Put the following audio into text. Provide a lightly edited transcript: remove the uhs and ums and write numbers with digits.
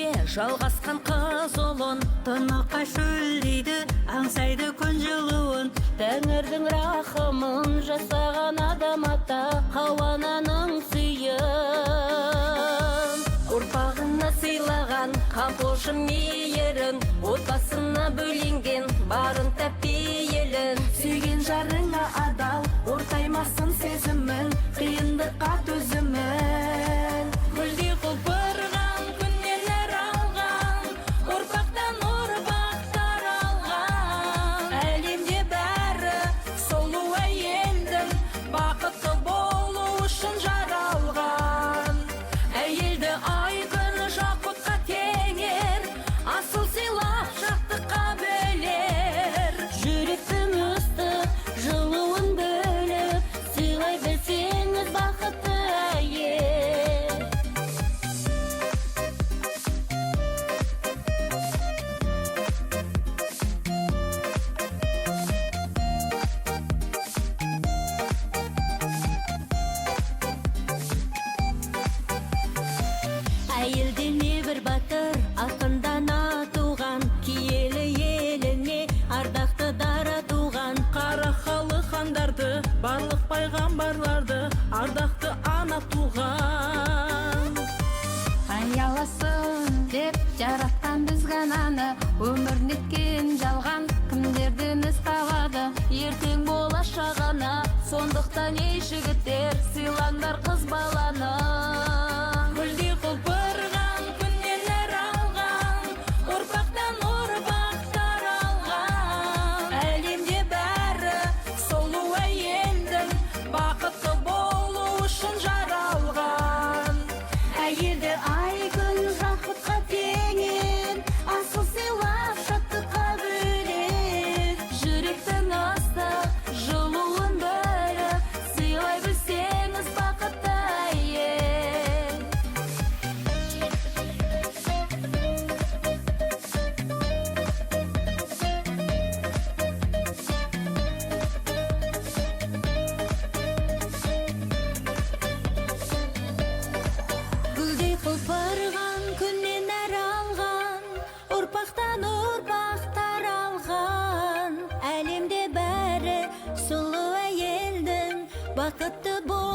өмірге жалғасқан қыз ұлын. Тыныққа шөлдейді, аңсайды күн жылуын. Тәңірдің рахымын жасаған адам ата Хауананың сүйін. Ұрпағына сыйлаған қамқоршы мейірін, отбасына бөленген барын тәпейелін. Сүйген жарыңа адал, ортаймасын сезімін, қиындыққа төзімін. Гүлдей құлпырған күннен нәр алған, ұрпақтан ұрпақ таралған. Әлемде бәрі сұлу әйелдің бақытты болу үшін жаралған. Әйелді айқын жақұтқа теңер, асыл сыйлап шаттыққа бөлер. Жүректің ыстық жылуын бөліп, сыйлай білсеңіз бақытты әйел. Әйелде небір батыр, ақындана туған, киелі еліне ардақты дара туған. Қара халық хандарды, барлық пайғамбарларды ардақты ана туған. Аяласын деп жаратқан біз ғананы, өмір неткен жалған кімдерден із табады. Ертең болашағына, сондықтан ей жігіттер, сыйлаңдар қыз баланы. Гүлдей құлпырған күннен нәр алған, ұрпақтан ұрпақ таралған. Әлемде бәрі сұлу әйелдің бақытты болу үшін жаралған. Әйелді айкүн жақұтқа теңер, асыл сыйлап шаттыққа бөлер. Жүректің ыстық жылуын бөліп, сыйлай білсеңіз бақытты әйел. Гүлдей құлпырған күннен нәр алған, ұрпақтан ұрпақ таралған. Әлемде бәрі сұлу әйелдің бақытты бол